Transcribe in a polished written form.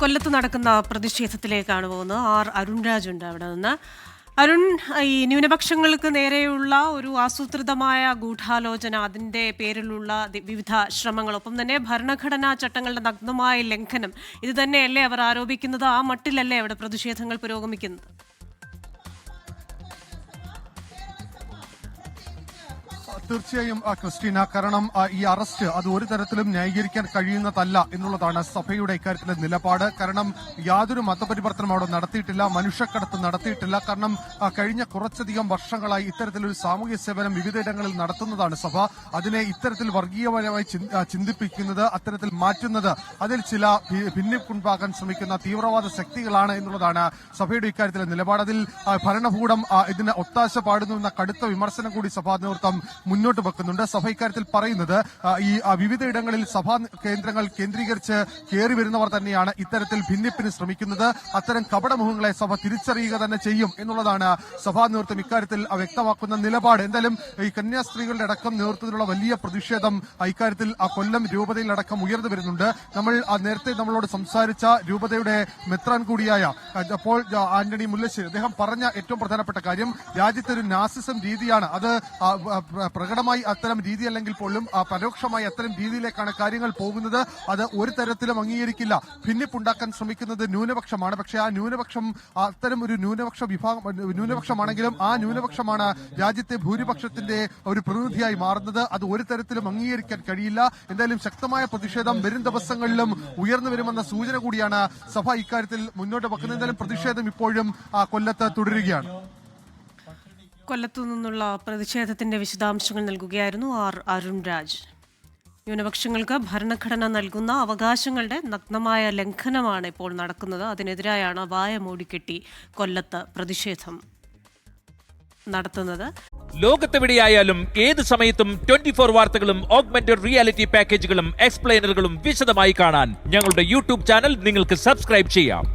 കൊല്ലത്ത് നടക്കുന്ന പ്രതിഷേധത്തിലേക്കാണ് പോകുന്നത്. അരുൺരാജ് ഉണ്ട് അവിടെ നിന്ന്. അരുൺ, ഈ ന്യൂനപക്ഷങ്ങൾക്ക് നേരെയുള്ള ഒരു ആസൂത്രിതമായ ഗൂഢാലോചന, അതിൻ്റെ പേരിലുള്ള വിവിധ ശ്രമങ്ങൾ, ഒപ്പം തന്നെ ഭരണഘടനാ ചട്ടങ്ങളുടെ നഗ്നമായ ലംഘനം, ഇത് തന്നെയല്ലേ അവർ ആരോപിക്കുന്നത്? ആ മട്ടിലല്ലേ അവിടെ പ്രതിഷേധങ്ങൾ പുരോഗമിക്കുന്നത്? തീർച്ചയായും ക്രിസ്റ്റീന, കാരണം ഈ അറസ്റ്റ് അത് ഒരു തരത്തിലും ന്യായീകരിക്കാൻ കഴിയുന്നതല്ല എന്നുള്ളതാണ് സഭയുടെ ഇക്കാര്യത്തിലെ നിലപാട്. കാരണം യാതൊരു മതപരിവർത്തനം അവിടെ നടത്തിയിട്ടില്ല, മനുഷ്യക്കടത്ത് നടത്തിയിട്ടില്ല. കാരണം കഴിഞ്ഞ കുറച്ചധികം വർഷങ്ങളായി ഇത്തരത്തിലൊരു സാമൂഹ്യ സേവനം വിവിധയിടങ്ങളിൽ നടത്തുന്നതാണ് സഭ. അതിനെ ഇത്തരത്തിൽ വർഗീയപരമായി ചിന്തിപ്പിക്കുന്നത്, അത്തരത്തിൽ മാറ്റുന്നത്, അതിൽ ചില ഭിന്നിപ്പുണ്ടാക്കാൻ ശ്രമിക്കുന്ന തീവ്രവാദ ശക്തികളാണ് എന്നുള്ളതാണ് സഭയുടെ ഇക്കാര്യത്തിലെ നിലപാട്. അതിൽ ഭരണകൂടം ഇതിന് ഒത്താശ പാടുന്നു എന്ന കടുത്ത വിമർശനം കൂടി സഭാ നേതൃത്വം മുന്നോട്ട് വെക്കുന്നുണ്ട്. സഭ ഇക്കാര്യത്തിൽ പറയുന്നത് ഈ വിവിധയിടങ്ങളിൽ സഭാ കേന്ദ്രങ്ങൾ കേന്ദ്രീകരിച്ച് കയറി വരുന്നവർ തന്നെയാണ് ഇത്തരത്തിൽ ഭിന്നിപ്പിന് ശ്രമിക്കുന്നത്. അത്തരം കപടമുഖങ്ങളെ സഭ തിരിച്ചറിയുക തന്നെ ചെയ്യും എന്നുള്ളതാണ് സഭാ നേതൃത്വം ഇക്കാര്യത്തിൽ വ്യക്തമാക്കുന്ന നിലപാട്. എന്തായാലും ഈ കന്യാസ്ത്രീകളുടെ അടക്കം നേതൃത്വത്തിലുള്ള വലിയ പ്രതിഷേധം ഇക്കാര്യത്തിൽ കൊല്ലം രൂപതയിലടക്കം ഉയർന്നു വരുന്നുണ്ട്. നമ്മൾ നേരത്തെ നമ്മളോട് സംസാരിച്ച രൂപതയുടെ മെത്രാൻ കൂടിയായ പോൾ ആന്റണി മുല്ലശ്ശേരി, അദ്ദേഹം പറഞ്ഞ ഏറ്റവും പ്രധാനപ്പെട്ട കാര്യം, രാജ്യത്തെ ഒരു നാസിസം രീതിയാണ്, അത് പ്രകടമായി അത്തരം രീതി അല്ലെങ്കിൽ പോലും പരോക്ഷമായി അത്തരം രീതിയിലേക്കാണ് കാര്യങ്ങൾ പോകുന്നത്. അത് ഒരു തരത്തിലും അംഗീകരിക്കില്ല. ഭിന്നിപ്പുണ്ടാക്കാൻ ശ്രമിക്കുന്നത് ന്യൂനപക്ഷമാണ്. പക്ഷേ ആ ന്യൂനപക്ഷം അത്തരം ഒരു ന്യൂനപക്ഷമാണെങ്കിലും ആ ന്യൂനപക്ഷമാണ് രാജ്യത്തെ ഭൂരിപക്ഷത്തിന്റെ ഒരു പ്രതിനിധിയായി മാറുന്നത്. അത് ഒരു തരത്തിലും അംഗീകരിക്കാൻ കഴിയില്ല. എന്തായാലും ശക്തമായ പ്രതിഷേധം വരും ദിവസങ്ങളിലും ഉയർന്നു വരുമെന്ന സൂചന കൂടിയാണ് സഭ ഇക്കാര്യത്തിൽ മുന്നോട്ട് വെക്കുന്നത്. എന്തായാലും പ്രതിഷേധം ഇപ്പോഴും കൊല്ലത്ത് തുടരുകയാണ്. കൊല്ലത്തു നിന്നുള്ള പ്രതിഷേധത്തിന്റെ വിശദാംശങ്ങൾ നൽകുകയായിരുന്നു അരുൺരാജ്. ന്യൂനപക്ഷങ്ങൾക്ക് ഭരണഘടന നൽകുന്ന അവകാശങ്ങളുടെ നഗ്നമായ ലംഘനമാണ് ഇപ്പോൾ നടക്കുന്നത്. അതിനെതിരായാണ് വായ മൂടിക്കെട്ടി കൊല്ലത്ത് പ്രതിഷേധം നടത്തുന്നത്. ലോകത്തെവിടെയായാലും ഏത് സമയത്തും 24 വാർത്തകളും ഓഗ്മെന്റഡ് റിയാലിറ്റി പാക്കേജുകളും എക്സ്പ്ലെയിനറുകളും വിശദമായി കാണാൻ ഞങ്ങളുടെ യൂട്യൂബ് ചാനൽ നിങ്ങൾക്ക് സബ്സ്ക്രൈബ് ചെയ്യാം.